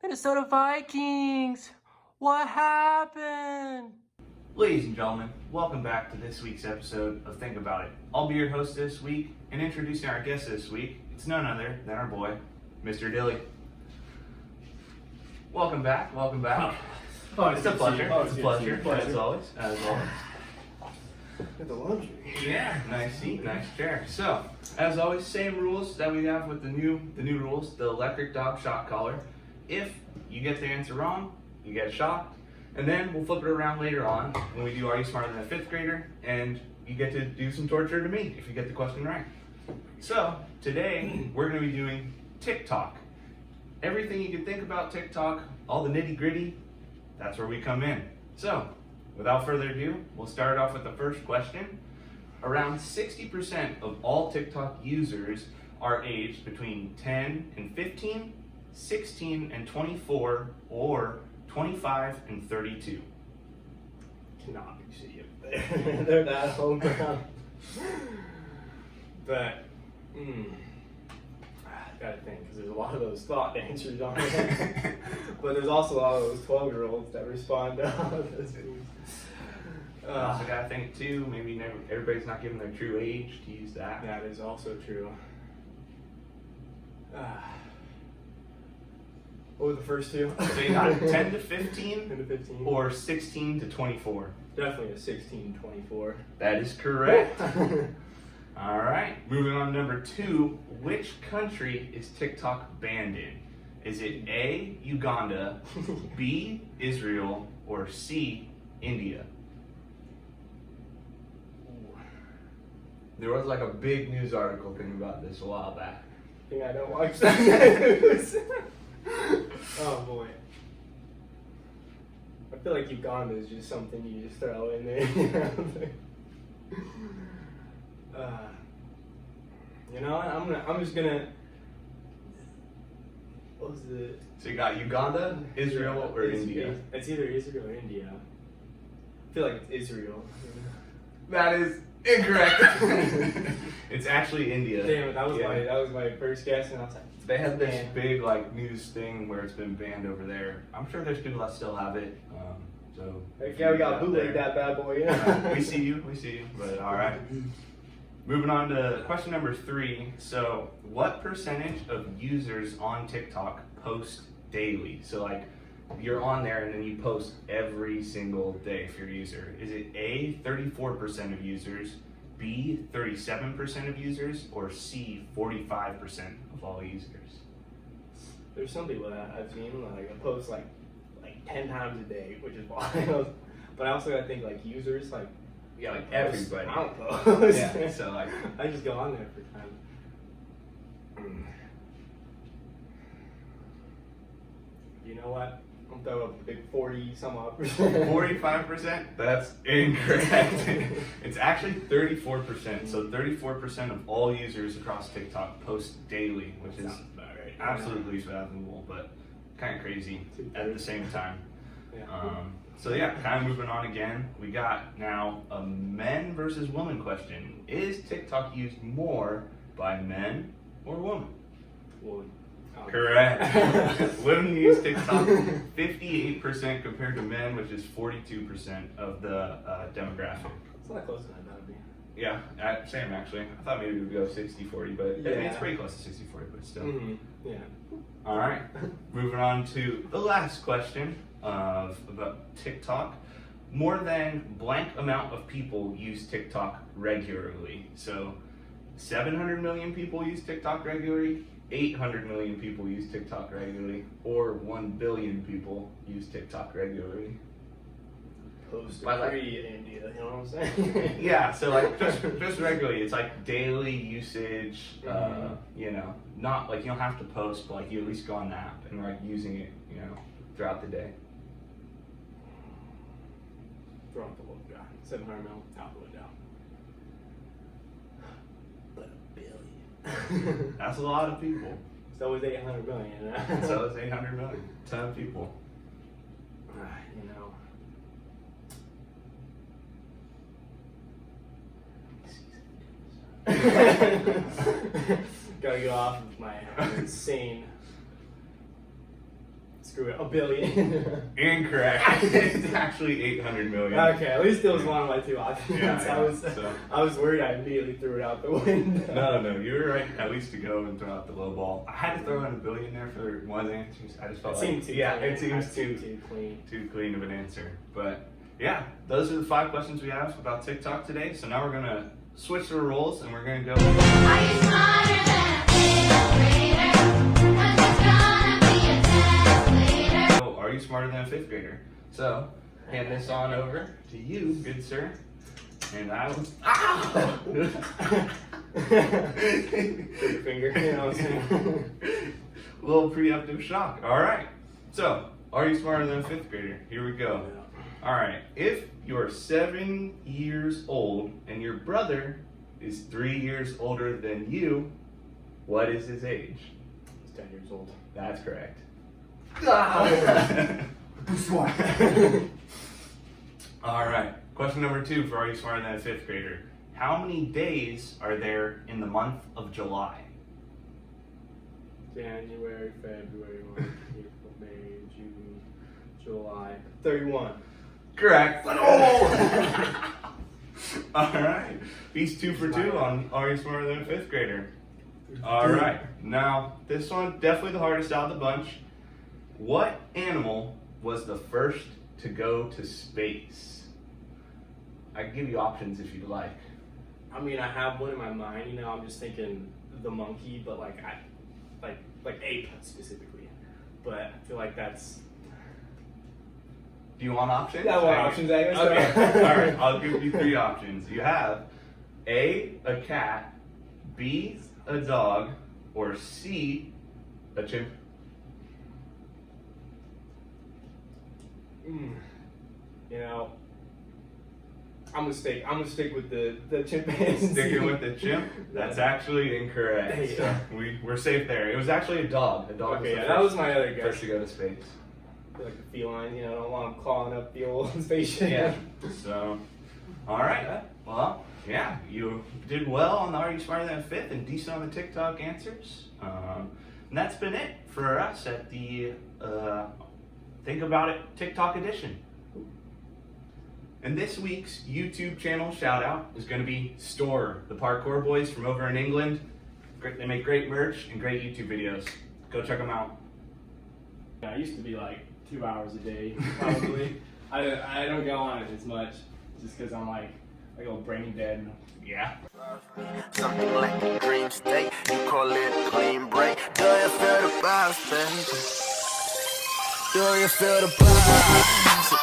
Minnesota Vikings! What happened? Ladies and gentlemen, welcome back to this week's episode of Think About It. I'll be your host this week, and introducing our guest this week, it's none other than our boy, Mr. Dilly. Welcome back. It's a pleasure. As always. Get the luxury. Yeah, nice seat, nice chair. So, as always, same rules that we have with the new rules, the electric dog shot collar. If you get the answer wrong, you get shocked, and then we'll flip it around later on when we do Are You Smarter Than a Fifth Grader, and you get to do some torture to me if you get the question right. So, today, we're going to be doing TikTok. Everything you can think about TikTok, all the nitty gritty, that's where we come in. So, without further ado, we'll start off with the first question. Around 60% of all TikTok users are aged between 10 and 15, 16 and 24, or 25 and 32. Cannot be shitty up there. They're that homegrown. But, I gotta think, because there's a lot of those thought answers on there. But there's also a lot of those 12-year-olds that respond to all of those things. I also gotta think too, maybe everybody's not giving their true age to use that. That is also true. What were the first two? So you got 10 to 15, 10 to 15. or 16 to 24. Definitely a 16-24. That is correct. All right, moving on to number 2. Which country is TikTok banned in? Is it A, Uganda, B, Israel, or C, India? There was like a big news article thing about this a while back. I think I don't watch that news. Oh boy. I feel like Uganda is just something you just throw in there. You know what? I'm just gonna. What was it? So you got Uganda, Israel, or India? It's either Israel or India. I feel like it's Israel. That is incorrect. It's actually India. Damn it! That was my first guess, and I was like, they had this big like news thing where it's been banned over there. I'm sure there's people that still have it. So yeah, we got bootleg that bad boy. Yeah. We see you. But all right. Moving on to question number 3. So, what percentage of users on TikTok post daily? So, like, you're on there and then you post every single day if you're a user. Is it A, 34% of users, B, 37% of users, or C, 45% of all users? There's some people that I've seen like post like 10 times a day, which is wild. But I also gotta think like users like. Yeah, like everybody. I don't post. Yeah, so like I just go on there for time. You know what? I'm gonna throw up a big 40-some-odd percent. 45%? That's incorrect. It's actually 34%. So 34% of all users across TikTok post daily, which is absolutely fathomable, but kind of crazy at the same time. Yeah. So yeah, kind of moving on again. We got now a men versus women question. Is TikTok used more by men or women? Well, correct. Women use TikTok 58% compared to men, which is 42% of the demographic. It's not close enough, that would be. Yeah, same actually. I thought maybe we would go 60-40, but I mean, it's pretty close to 60-40, but still. Mm-hmm. Yeah. All right, moving on to the last question about TikTok. More than blank amount of people use TikTok regularly. So 700 million people use TikTok regularly, 800 million people use TikTok regularly, or 1 billion people use TikTok regularly. Post By, like, free in India, you know what I'm saying? Yeah, so like just regularly, it's like daily usage. You know, not like you don't have to post, but like you at least go on the app and like using it, you know, throughout the day. Throw out the whole guy. 700 mil, out the window. But a billion. That's a lot of people. So is 800 million. So it's 800 million. Ton of people. You know. Gotta get off of my insane Screw it, a billion. Incorrect. It's actually 800 million. Okay, at least it was one of my two options. Yeah, I was worried I immediately threw it out the window. No, you were right at least to go and throw out the low ball. I had to throw in a billion there for one answer. I just felt It like seemed too yeah, clean. it seems too clean of an answer. But yeah, those are the 5 questions we have about TikTok today. So now we're gonna switch the roles and we're gonna go. Are you smarter than a fifth grader? 'Cause it's gonna be a test later. Oh, are you smarter than a 5th grader? So hand this on over to you, good sir. And I was Big finger, you know what I'm saying? little preemptive shock. All right. So, are you smarter than a 5th grader? Here we go. All right. If you're 7 years old and your brother is 3 years older than you, what is his age? He's 10 years old. That's correct. All right. Question number 2 for Are You Smarter Than a 5th Grader? How many days are there in the month of July? January, February, March, April, May, June, July. 31. Correct. Oh! All right. He's 2 for 2 on Are You Smarter Than a 5th Grader? All right. Now, this one, definitely the hardest out of the bunch. What animal was the first to go to space? I can give you options if you'd like. I mean, I have one in my mind. You know, I'm just thinking the monkey, but like ape specifically. But I feel like that's. Do you want options? Yeah, I want options, I guess. Okay. All right. I'll give you 3 options. You have A, a cat, B, a dog, or C, a chimp. You know, I'm gonna stick with the chimpanzee. Sticking with the chimp? That's actually incorrect. Dang. So we're safe there. It was actually a dog. A dog Okay, was the that was my other first guess. to go to space. Like the feline, you know, I don't want them clawing up the old spaceship. Yeah. So, all right. Well, yeah, you did well on the Are You Smarter Than a 5th and decent on the TikTok answers. And that's been it for us at the Think About It TikTok edition. And this week's YouTube channel shout out is going to be Store, the parkour boys from over in England. They make great merch and great YouTube videos. Go check them out. I used to be like 2 hours a day, probably. I don't go on it as much, just because I'm like I go brain dead. Yeah. Something like a dream state, you call it a clean break. Do you feel the vibes, baby? Do you feel the vibes?